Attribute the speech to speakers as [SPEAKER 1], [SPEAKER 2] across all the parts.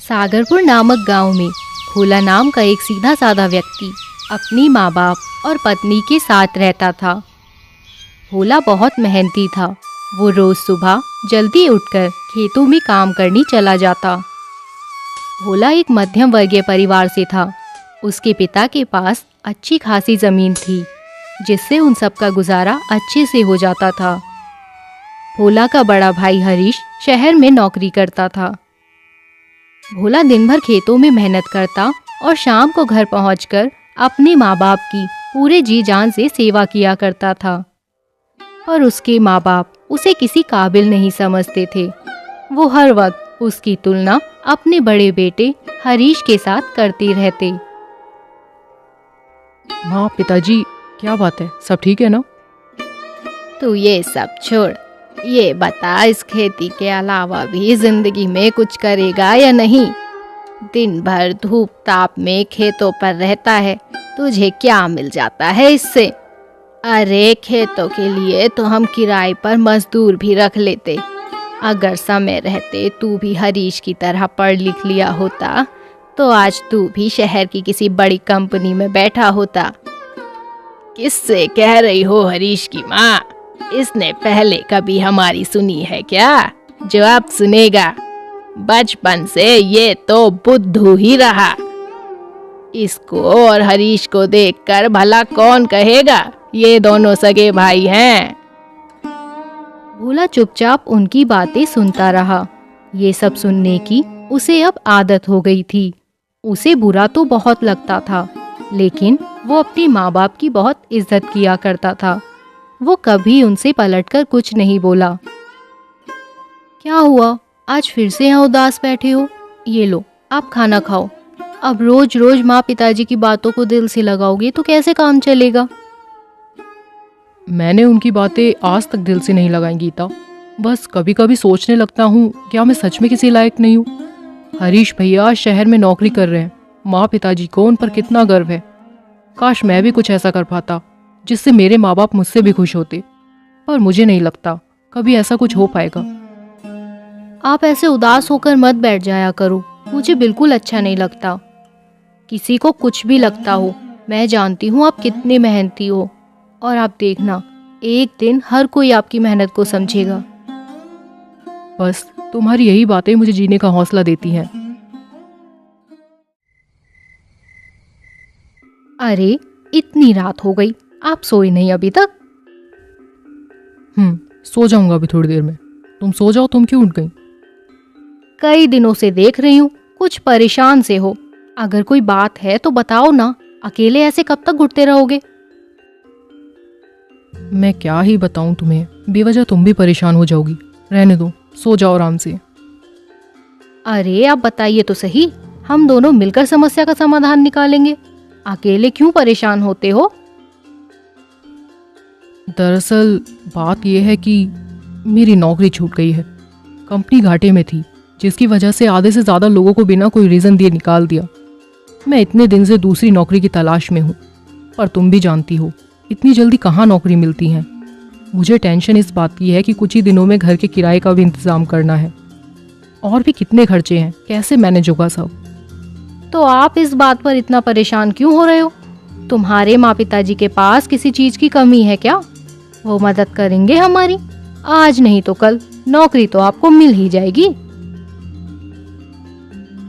[SPEAKER 1] सागरपुर नामक गांव में भोला नाम का एक सीधा साधा व्यक्ति अपनी माँ बाप और पत्नी के साथ रहता था। भोला बहुत मेहनती था। वो रोज सुबह जल्दी उठकर खेतों में काम करने चला जाता। भोला एक मध्यम वर्गीय परिवार से था। उसके पिता के पास अच्छी खासी जमीन थी, जिससे उन सबका गुजारा अच्छे से हो जाता था। भोला का बड़ा भाई हरीश शहर में नौकरी करता था। भोला दिन भर खेतों में मेहनत करता और शाम को घर पहुंचकर अपने माँ बाप की पूरे जी जान से सेवा किया करता था। पर उसके माँ बाप उसे किसी काबिल नहीं समझते थे। वो हर वक्त उसकी तुलना अपने बड़े बेटे हरीश के साथ करते रहते।
[SPEAKER 2] माँ, पिताजी, क्या बात है? सब ठीक है ना?
[SPEAKER 1] तू ये सब छोड़, ये बता, इस खेती के अलावा भी जिंदगी में कुछ करेगा या नहीं? दिन भर धूप ताप में खेतों पर रहता है, तुझे क्या मिल जाता है इससे? अरे खेतों के लिए तो हम किराए पर मजदूर भी रख लेते। अगर समय रहते तू भी हरीश की तरह पढ़ लिख लिया होता तो आज तू भी शहर की किसी बड़ी कंपनी में बैठा होता। किससे कह रही हो हरीश की माँ? इसने पहले कभी हमारी सुनी है क्या जो अब सुनेगा? बचपन से ये तो बुद्धू ही रहा। इसको और हरीश को देखकर भला कौन कहेगा ये दोनों सगे भाई हैं। भोला चुपचाप उनकी बातें सुनता रहा। ये सब सुनने की उसे अब आदत हो गई थी। उसे बुरा तो बहुत लगता था, लेकिन वो अपने माँ बाप की बहुत इज्जत किया करता था। वो कभी उनसे पलटकर कुछ नहीं बोला। क्या हुआ, आज फिर से यहाँ उदास बैठे हो? ये लो, आप खाना खाओ। अब रोज रोज माँ पिताजी की बातों को दिल से लगाओगे तो कैसे काम चलेगा?
[SPEAKER 2] मैंने उनकी बातें आज तक दिल से नहीं लगाई गीता। बस कभी कभी सोचने लगता हूँ, क्या मैं सच में किसी लायक नहीं हूँ? हरीश भैया शहर में नौकरी कर रहे हैं। माँ पिताजी को उन पर कितना गर्व है। काश मैं भी कुछ ऐसा कर पाता जिससे मेरे माँ बाप मुझसे भी खुश होते, पर मुझे नहीं लगता कभी ऐसा कुछ हो पाएगा।
[SPEAKER 1] आप ऐसे उदास होकर मत बैठ जाया करो, मुझे बिल्कुल अच्छा नहीं लगता। किसी को कुछ भी लगता हो, मैं जानती हूँ आप कितने मेहनती हो, और आप देखना एक दिन हर कोई आपकी मेहनत को समझेगा।
[SPEAKER 2] बस तुम्हारी यही बातें मुझे जीने का हौसला देती हैं।
[SPEAKER 1] अरे इतनी रात हो गई, आप सोए नहीं अभी तक?
[SPEAKER 2] सो जाऊंगा अभी थोड़ी देर में। तुम सो जाओ, तुम क्यों उठ गई?
[SPEAKER 1] कई दिनों से देख रही हूँ कुछ परेशान से हो। अगर कोई बात है तो बताओ ना, अकेले ऐसे कब तक घुटते रहोगे?
[SPEAKER 2] मैं क्या ही बताऊं तुम्हें, बेवजह तुम भी परेशान हो जाओगी। रहने दो, सो जाओ आराम से।
[SPEAKER 1] अरे आप बताइए तो सही, हम दोनों मिलकर समस्या का समाधान निकालेंगे। अकेले क्यों परेशान होते हो?
[SPEAKER 2] दरअसल बात यह है कि मेरी नौकरी छूट गई है। कंपनी घाटे में थी, जिसकी वजह से आधे से ज़्यादा लोगों को बिना कोई रीज़न दिए निकाल दिया। मैं इतने दिन से दूसरी नौकरी की तलाश में हूँ, पर तुम भी जानती हो इतनी जल्दी कहाँ नौकरी मिलती है। मुझे टेंशन इस बात की है कि कुछ ही दिनों में घर के किराए का भी इंतज़ाम करना है, और भी कितने खर्चे हैं, कैसे मैनेज होगा सब।
[SPEAKER 1] तो आप इस बात पर इतना परेशान क्यों हो रहे हो? तुम्हारे माँ पिताजी के पास किसी चीज की कमी है क्या? वो मदद करेंगे हमारी। आज नहीं तो कल नौकरी तो आपको मिल ही जाएगी।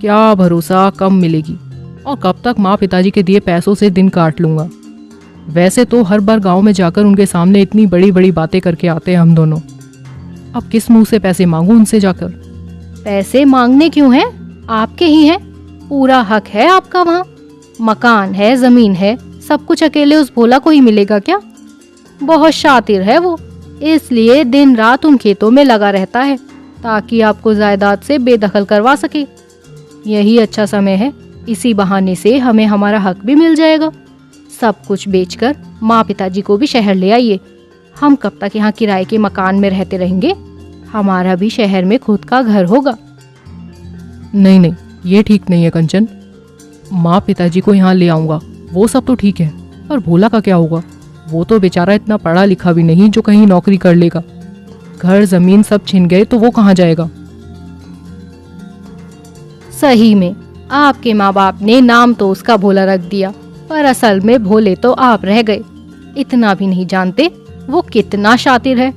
[SPEAKER 2] क्या भरोसा कब मिलेगी, और कब तक माँ पिताजी के दिए पैसों से दिन काट लूँगा। वैसे तो हर बार गांव में जाकर उनके सामने इतनी बड़ी बड़ी बातें करके आते हैं हम दोनों। अब किस मुंह से पैसे मांगूं उनसे जाकर?
[SPEAKER 1] पैसे मांगने क्यों हैं? आपके ही हैं, पूरा हक है आपका। वहाँ मकान है, जमीन है, सब कुछ अकेले उस भोला को ही मिलेगा क्या? बहुत शातिर है वो, इसलिए दिन रात उन खेतों में लगा रहता है ताकि आपको जायदाद से बेदखल करवा सके। यही अच्छा समय है, इसी बहाने से हमें हमारा हक भी मिल जाएगा। सब कुछ बेचकर माँ पिताजी को भी शहर ले आइए। हम कब तक यहाँ किराए के मकान में रहते रहेंगे? हमारा भी शहर में खुद का घर होगा।
[SPEAKER 2] नहीं नहीं, ये ठीक नहीं है कंचन। माँ पिताजी को यहाँ ले आऊँगा, वो सब तो ठीक है, पर भोला का क्या होगा? वो तो बेचारा इतना पढ़ा लिखा भी नहीं जो कहीं नौकरी कर लेगा। घर जमीन सब छिन गए तो वो कहाँ जाएगा?
[SPEAKER 1] सही में आपके माँ बाप ने नाम तो उसका भोला रख दिया, पर असल में भोले तो आप रह गए। इतना भी नहीं जानते वो कितना शातिर है।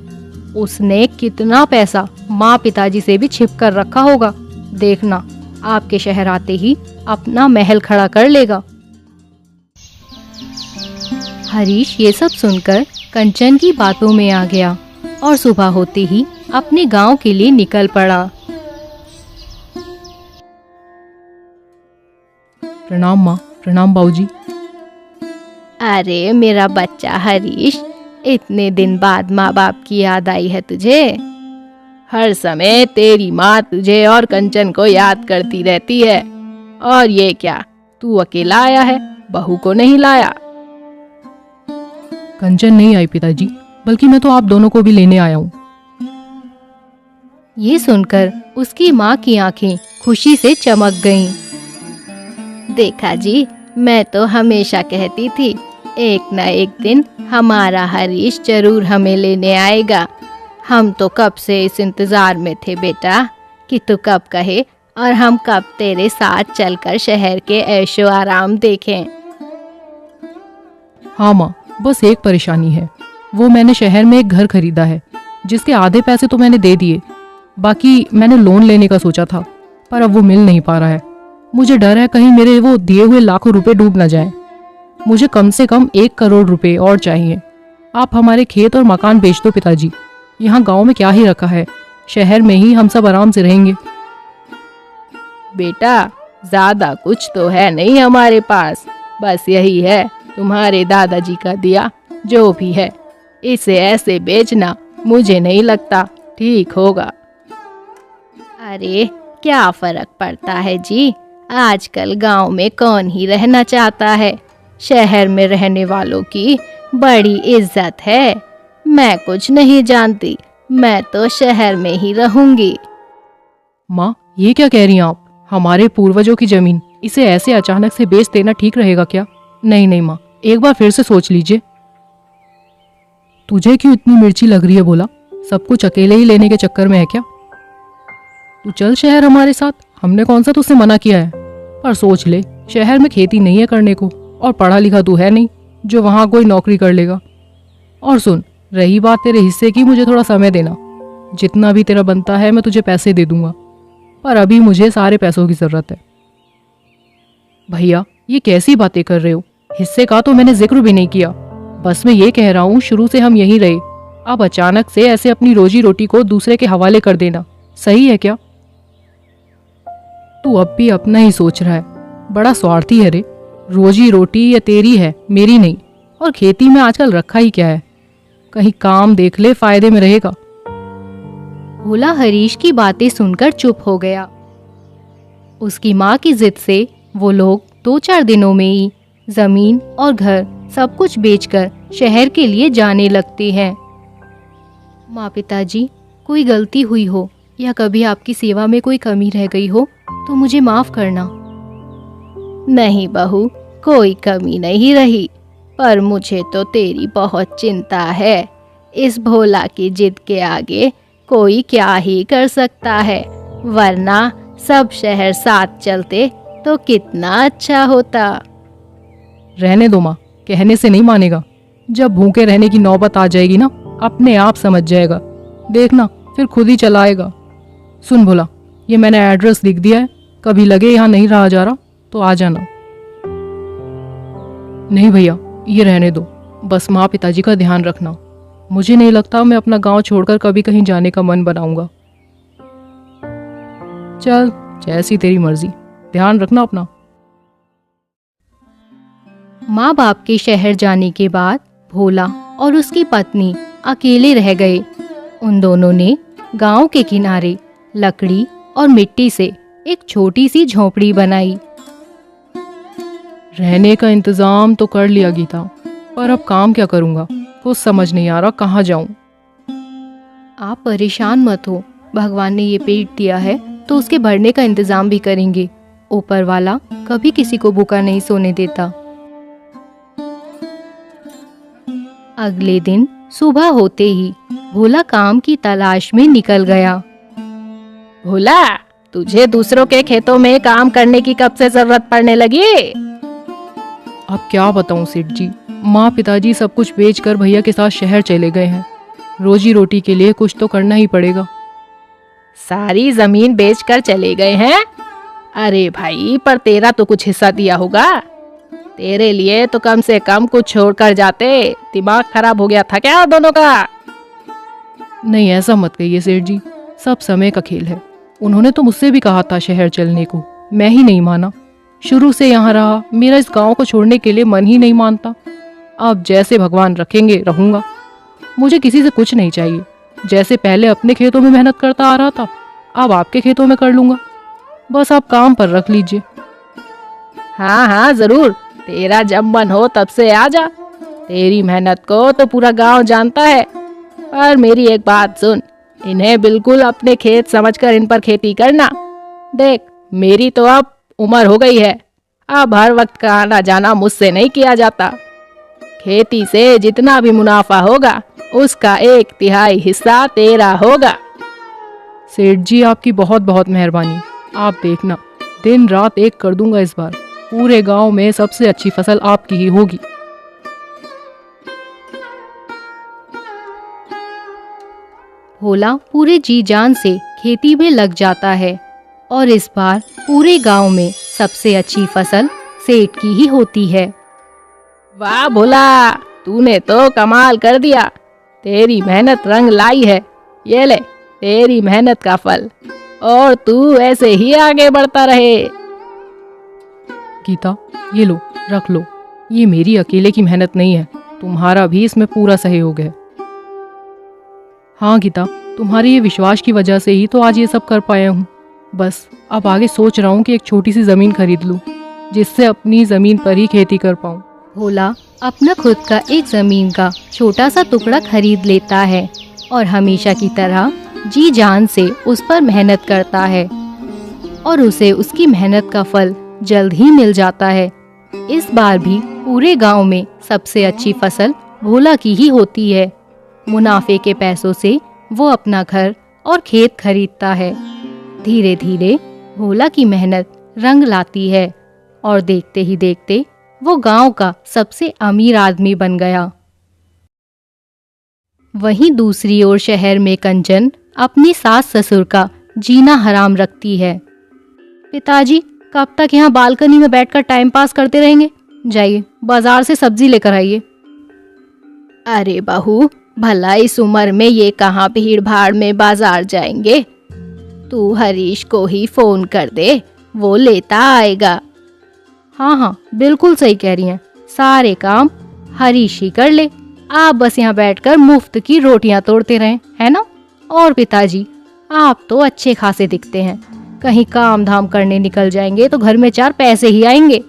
[SPEAKER 1] उसने कितना पैसा माँ पिताजी से भी छिप कर रखा होगा। देखना, आपके शहर आते ही अपना महल खड़ा कर लेगा। हरीश ये सब सुनकर कंचन की बातों में आ गया और सुबह होते ही अपने गांव के लिए निकल पड़ा।
[SPEAKER 2] प्रणाम माँ, प्रणाम बाबूजी।
[SPEAKER 1] अरे मेरा बच्चा हरीश, इतने दिन बाद माँ बाप की याद आई है तुझे? हर समय तेरी माँ तुझे और कंचन को याद करती रहती है। और ये क्या, तू अकेला आया है, बहू को नहीं लाया?
[SPEAKER 2] कंचन नहीं आई पिताजी, बल्कि मैं तो आप दोनों को भी लेने आया हूँ।
[SPEAKER 1] ये सुनकर उसकी माँ की आंखें खुशी से चमक गईं। देखा जी, मैं तो हमेशा कहती थी एक न एक दिन हमारा हरीश जरूर हमें लेने आएगा। हम तो कब से इस इंतजार में थे बेटा कि तू कब कहे और हम कब तेरे साथ चलकर शहर के ऐशो आराम देखें।
[SPEAKER 2] हाँ माँ, बस एक परेशानी है। वो मैंने शहर में एक घर खरीदा है, जिसके आधे पैसे तो मैंने दे दिए। बाकी मैंने लोन लेने का सोचा था, पर अब वो मिल नहीं पा रहा है। मुझे डर है कहीं मेरे वो दिए हुए लाखों रुपए डूब ना जाएं। मुझे कम से कम 1 करोड़ रुपए और चाहिए। आप हमारे खेत और मकान बेच दो पिताजी। यहाँ गांव में क्या ही रखा है, शहर में ही हम सब आराम से रहेंगे।
[SPEAKER 1] बेटा, ज्यादा कुछ तो है नहीं हमारे पास, बस यही है तुम्हारे दादाजी का दिया जो भी है। इसे ऐसे बेचना मुझे नहीं लगता ठीक होगा। अरे क्या फर्क पड़ता है जी, आजकल गांव में कौन ही रहना चाहता है। शहर में रहने वालों की बड़ी इज्जत है। मैं कुछ नहीं जानती, मैं तो शहर में ही रहूंगी।
[SPEAKER 2] माँ, ये क्या कह रही हैं आप? हमारे पूर्वजों की जमीन, इसे ऐसे अचानक से बेच देना ठीक रहेगा क्या? नहीं नहीं माँ, एक बार फिर से सोच लीजिए। तुझे क्यों इतनी मिर्ची लग रही है बोला? सब कुछ अकेले ही लेने के चक्कर में है क्या? तू चल शहर हमारे साथ, हमने कौन सा तुझसे मना किया है। पर सोच ले, शहर में खेती नहीं है करने को, और पढ़ा लिखा तू है नहीं जो वहां कोई नौकरी कर लेगा। और सुन, रही बात तेरे हिस्से की, मुझे थोड़ा समय देना। जितना भी तेरा बनता है मैं तुझे पैसे दे दूंगा, पर अभी मुझे सारे पैसों की जरूरत है। भैया, ये कैसी बातें कर रहे हो? हिस्से का तो मैंने जिक्र भी नहीं किया। बस मैं ये कह रहा हूँ, शुरू से हम यहीं रहे, अब अचानक से ऐसे अपनी रोजी रोटी को दूसरे के हवाले कर देना सही है क्या? तू अब भी अपना ही सोच रहा है, बड़ा स्वार्थी है रे। रोजी रोटी ये तेरी है, मेरी नहीं। और खेती में आजकल रखा ही क्या है, कहीं काम देख ले, फायदे में रहेगा।
[SPEAKER 1] भोला हरीश की बातें सुनकर चुप हो गया। उसकी माँ की जिद से वो लोग 2-4 दिनों में ही जमीन और घर सब कुछ बेचकर शहर के लिए जाने लगते हैं। माँ पिताजी, कोई गलती हुई हो या कभी आपकी सेवा में कोई कमी रह गई हो तो मुझे माफ करना। नहीं बहू, कोई कमी नहीं रही, पर मुझे तो तेरी बहुत चिंता है। इस भोला की जिद के आगे कोई क्या ही कर सकता है, वरना सब शहर साथ चलते तो कितना अच्छा होता।
[SPEAKER 2] रहने दो माँ, कहने से नहीं मानेगा। जब भूखे रहने की नौबत आ जाएगी ना, अपने आप समझ जाएगा। देखना, फिर खुद ही चला आएगा। सुन भोला, ये मैंने एड्रेस लिख दिया है, कभी लगे यहाँ नहीं रहा जा रहा तो आ जाना। नहीं भैया, ये रहने दो, बस माँ पिताजी का ध्यान रखना। मुझे नहीं लगता मैं अपना गांव छोड़कर कभी कहीं जाने का मन बनाऊंगा। चल, जैसी तेरी मर्जी, ध्यान रखना अपना।
[SPEAKER 1] माँ बाप के शहर जाने के बाद भोला और उसकी पत्नी अकेले रह गए। उन दोनों ने गांव के किनारे लकड़ी और मिट्टी से एक छोटी सी झोपड़ी बनाई।
[SPEAKER 2] रहने का इंतजाम तो कर लिया गीता, पर अब काम क्या करूंगा, कुछ समझ नहीं आ रहा कहाँ जाऊं।
[SPEAKER 1] आप परेशान मत हो, भगवान ने ये पेट दिया है तो उसके भरने का इंतजाम भी करेंगे। ऊपर वाला कभी किसी को भूखा नहीं सोने देता। अगले दिन सुबह होते ही भोला काम की तलाश में निकल गया। भोला, तुझे दूसरों के खेतों में काम करने की कब से जरूरत पड़ने लगी?
[SPEAKER 2] अब क्या बताऊं सेठ जी, माँ पिताजी सब कुछ बेचकर भैया के साथ शहर चले गए हैं। रोजी रोटी के लिए कुछ तो करना ही पड़ेगा।
[SPEAKER 1] सारी जमीन बेचकर चले गए हैं? अरे भाई, पर तेरा तो कुछ हिस्सा दिया होगा। तेरे लिए तो कम से कम कुछ छोड़कर जाते। दिमाग खराब हो गया था क्या दोनों का?
[SPEAKER 2] नहीं, ऐसा मत कहिए सेठ जी, सब समय का खेल है। उन्होंने तो मुझसे भी कहा था शहर चलने को, मैं ही नहीं माना। शुरू से यहाँ रहा, मेरा इस गांव को छोड़ने के लिए मन ही नहीं मानता। अब जैसे भगवान रखेंगे रहूंगा। मुझे किसी से कुछ नहीं चाहिए। जैसे पहले अपने खेतों में मेहनत करता आ रहा था, अब आपके खेतों में कर लूंगा। बस आप काम पर रख लीजिए।
[SPEAKER 1] हाँ हाँ जरूर, तेरा जब मन हो तब से आ जा। तेरी मेहनत को तो पूरा गांव जानता है। पर मेरी एक बात सुन, इन्हें बिल्कुल अपने खेत समझकर इन पर खेती करना। देख, मेरी तो अब उम्र हो गई है। अब हर वक्त का आना जाना मुझसे नहीं किया जाता। खेती से जितना भी मुनाफा होगा उसका 1/3 हिस्सा तेरा होगा।
[SPEAKER 2] सेठ जी, आपकी बहुत बहुत मेहरबानी। आप देखना, दिन रात एक कर दूंगा इस बार। पूरे गांव में सबसे अच्छी फसल आपकी ही होगी।
[SPEAKER 1] भोला पूरे जी जान से खेती में लग जाता है और इस बार पूरे गांव में सबसे अच्छी फसल सेठ की ही होती है। वाह भोला, तूने तो कमाल कर दिया। तेरी मेहनत रंग लाई है। ये ले तेरी मेहनत का फल, और तू ऐसे ही आगे बढ़ता रहे।
[SPEAKER 2] गीता, ये लो, रख लो। ये मेरी अकेले की मेहनत नहीं है, तुम्हारा भी इसमें पूरा सहयोग है। हाँ गीता, तुम्हारे ये विश्वास की वजह से ही तो आज ये सब कर पाया हूँ। बस अब आगे सोच रहा हूँ कि एक छोटी सी ज़मीन खरीद लूँ, जिससे अपनी ज़मीन पर ही खेती कर पाऊँ।
[SPEAKER 1] भोला अपना खुद का एक ज़मीन का छोटा सा टुकड़ा खरीद लेता है और हमेशा की तरह जी जान से उस पर मेहनत करता है और उसे उसकी मेहनत का फल जल्द ही मिल जाता है। इस बार भी पूरे गांव में सबसे अच्छी फसल भोला की ही होती है। मुनाफे के पैसों से वो अपना घर और खेत खरीदता है। धीरे धीरे भोला की मेहनत रंग लाती है और देखते ही देखते वो गांव का सबसे अमीर आदमी बन गया। वहीं दूसरी ओर शहर में कंचन अपनी सास ससुर का जीना हराम रखती है। पिताजी, कब तक यहाँ बालकनी में बैठकर टाइम पास करते रहेंगे? जाइए बाजार से सब्जी लेकर आइए। अरे बहू, भला इस उम्र में ये कहाँ भीड़ भाड़ में बाजार जाएंगे? तू हरीश को ही फोन कर दे, वो लेता आएगा। हाँ हाँ, बिल्कुल सही कह रही हैं। सारे काम हरीश ही कर ले, आप बस यहाँ बैठकर मुफ्त की रोटियां तोड़ते रहें, है ना? और पिताजी, आप तो अच्छे खासे दिखते हैं। कहीं काम धाम करने निकल जाएंगे तो घर में 4 पैसे ही आएंगे।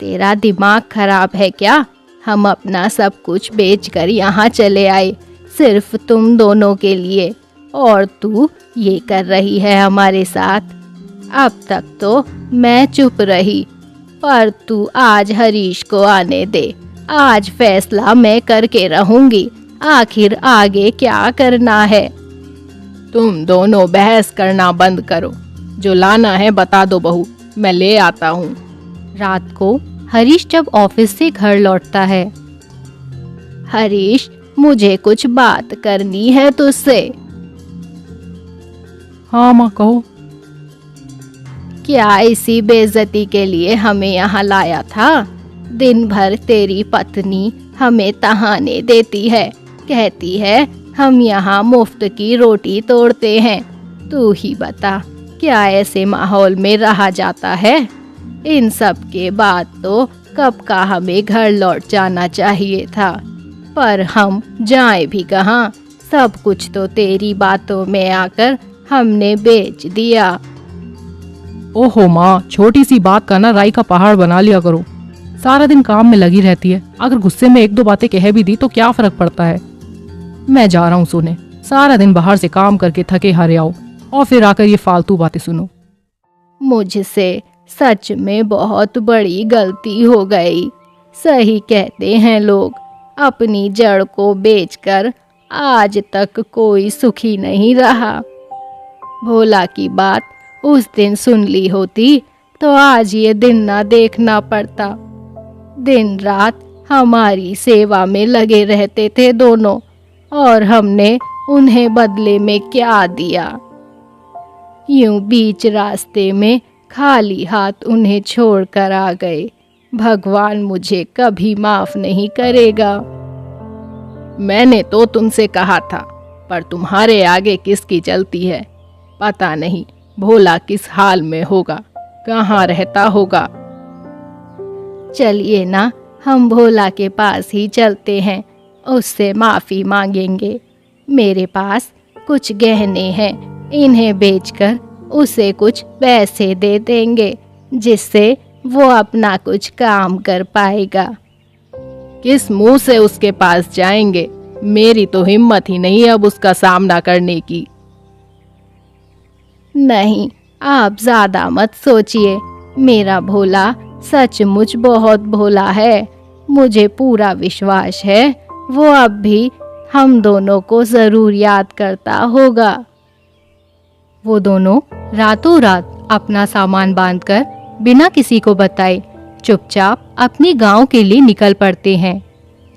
[SPEAKER 1] तेरा दिमाग खराब है क्या? हम अपना सब कुछ बेचकर यहाँ चले आए सिर्फ तुम दोनों के लिए, और तू ये कर रही है हमारे साथ। अब तक तो मैं चुप रही, पर तू आज हरीश को आने दे। आज फैसला मैं करके रहूंगी। आखिर आगे क्या करना है? तुम दोनों बहस करना बंद करो। जो लाना है बता दो बहू, मैं ले आता हूँ। रात को हरीश जब ऑफिस से घर लौटता है। हरीश, मुझे कुछ बात करनी है तुझसे।
[SPEAKER 2] हाँ माँ, कहो।
[SPEAKER 1] क्या इसी बेइज्जती के लिए हमें यहाँ लाया था? दिन भर तेरी पत्नी हमें तहाने देती है, कहती है हम यहाँ मुफ्त की रोटी तोड़ते हैं। तू ही बता, क्या ऐसे माहौल में रहा जाता है? इन सब के बाद तो कब का हमें घर लौट जाना चाहिए था, पर हम जाएं भी कहाँ? सब कुछ तो तेरी बातों में आकर हमने बेच दिया।
[SPEAKER 2] ओहो माँ, छोटी सी बात का ना राई का पहाड़ बना लिया करो। सारा दिन काम में लगी रहती है, अगर गुस्से में 1-2 बातें कह भी दी तो क्या फर्क पड़ता है। मैं जा रहा हूँ सोने। सारा दिन बाहर से काम करके थके हारे आओ और फिर आकर ये फालतू बातें सुनो।
[SPEAKER 1] मुझसे सच में बहुत बड़ी गलती हो गई। सही कहते हैं लोग, अपनी जड़ को बेचकर आज तक कोई सुखी नहीं रहा। भोला की बात उस दिन सुन ली होती तो आज ये दिन ना देखना पड़ता। दिन रात हमारी सेवा में लगे रहते थे दोनों, और हमने उन्हें बदले में क्या दिया। यूं बीच रास्ते में खाली हाथ उन्हें छोड़कर आ गए। भगवान मुझे कभी माफ नहीं करेगा। मैंने तो तुमसे कहा था, पर तुम्हारे आगे किसकी चलती है। पता नहीं भोला किस हाल में होगा, कहाँ रहता होगा। चलिए ना, हम भोला के पास ही चलते हैं, उससे माफी मांगेंगे। मेरे पास कुछ गहने हैं, इन्हें बेचकर उसे कुछ पैसे दे देंगे, जिससे वो अपना कुछ काम कर पाएगा। किस मुंह से उसके पास जाएंगे? मेरी तो हिम्मत ही नहीं अब उसका सामना करने की। नहीं, आप ज्यादा मत सोचिए। मेरा भोला सचमुच बहुत भोला है। मुझे पूरा विश्वास है वो अब भी हम दोनों को जरूर याद करता होगा।
[SPEAKER 2] वो दोनों रातों रात अपना सामान बांधकर बिना किसी को बताए चुपचाप अपने गांव के लिए निकल पड़ते हैं।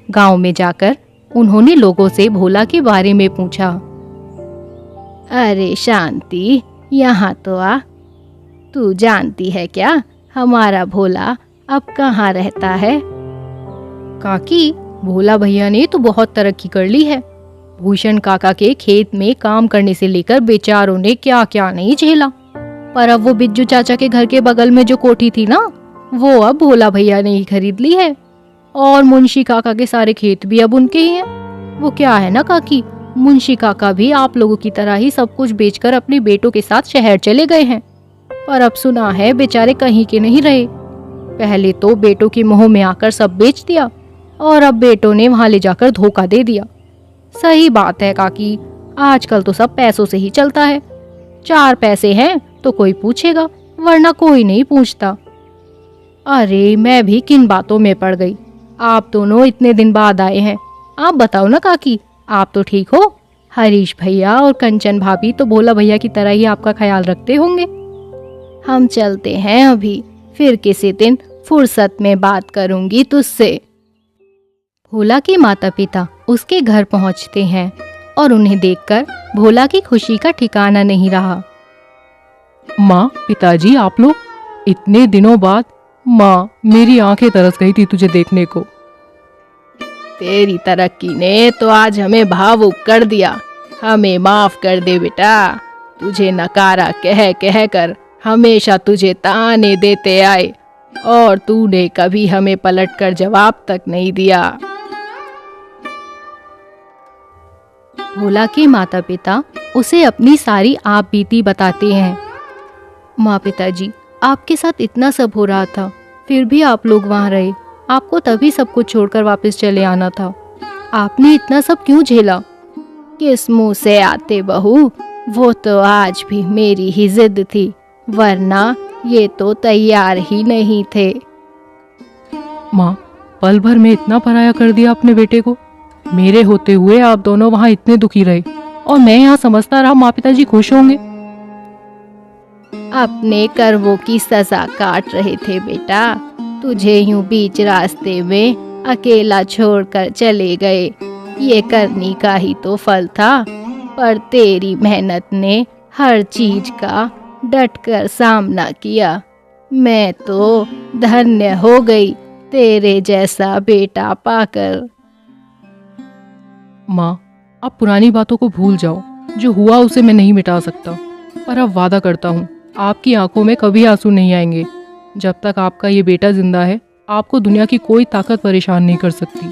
[SPEAKER 2] गांव में जाकर उन्होंने लोगों से भोला के बारे में पूछा।
[SPEAKER 1] अरे शांति, यहाँ तो आ। तू जानती है क्या हमारा भोला अब कहाँ रहता है?
[SPEAKER 2] काकी, भोला भैया ने तो बहुत तरक्की कर ली है। भूषण काका के खेत में काम करने से लेकर बेचारों ने क्या क्या नहीं झेला। पर अब वो बिज्जू चाचा के घर के बगल में जो कोठी थी ना, वो अब भोला भैया ने ही खरीद ली है। और मुंशी काका के सारे खेत भी अब उनके ही हैं। वो क्या है ना काकी, मुंशी काका भी आप लोगों की तरह ही सब कुछ बेचकर अपने बेटों के साथ शहर चले गए हैं। पर अब सुना है बेचारे कहीं के नहीं रहे। पहले तो बेटों के मोह में आकर सब बेच दिया, और अब बेटों ने वहां ले जाकर धोखा दे दिया। सही बात है काकी, आजकल तो सब पैसों से ही चलता है। 4 पैसे हैं तो कोई पूछेगा, वरना कोई नहीं पूछता। अरे मैं भी किन बातों में पड़ गई। आप दोनों इतने दिन बाद आए हैं, आप बताओ ना काकी, आप तो ठीक हो? हरीश भैया और कंचन भाभी तो भोला भैया की तरह ही आपका ख्याल रखते होंगे।
[SPEAKER 1] हम चलते हैं अभी, फिर किसी दिन फुर्सत में बात करूंगी तुझसे।
[SPEAKER 2] भोला के माता पिता उसके घर पहुंचते हैं और उन्हें देखकर भोला की खुशी का ठिकाना नहीं रहा। माँ, पिताजी, आप लोग इतने दिनों बाद। माँ, मेरी आंखें तरस गई थी तुझे देखने को।
[SPEAKER 1] तेरी तरक्की ने तो आज हमें भावुक कर दिया। हमें माफ कर दे बेटा। तुझे नकारा कह कह कर हमेशा तुझे ताने देते आए, और तूने कभी हमें पलटकर जवाब तक नहीं दिया।
[SPEAKER 2] भोला के माता पिता उसे अपनी सारी आप बीती बताते हैं। माँ, पिताजी, आपके साथ इतना सब हो रहा था, फिर भी आप लोग वहाँ रहे। आपको तभी सब कुछ छोड़कर वापस चले आना था। आपने इतना सब क्यों झेला?
[SPEAKER 1] किस मुंह से आते बहू, वो तो आज भी मेरी ही जिद थी, वरना ये तो तैयार ही नहीं थे।
[SPEAKER 2] माँ, पल भर में इतना पराया कर दिया अपने बेटे को। मेरे होते हुए आप दोनों वहाँ इतने दुखी रहे, और मैं यहाँ समझता रहा माँ पिताजी खुश होंगे।
[SPEAKER 1] अपने कर्मों की सजा काट रहे थे बेटा। तुझे यूं बीच रास्ते में अकेला छोड़कर चले गए। ये करनी का ही तो फल था, पर तेरी मेहनत ने हर चीज का डटकर सामना किया। मैं तो धन्य हो गई तेरे जैसा बेटा पाकर।
[SPEAKER 2] माँ, अब पुरानी बातों को भूल जाओ। जो हुआ उसे मैं नहीं मिटा सकता, पर अब वादा करता हूँ आपकी आंखों में कभी आंसू नहीं आएंगे। जब तक आपका ये बेटा जिंदा है, आपको दुनिया की कोई ताकत परेशान नहीं कर सकती।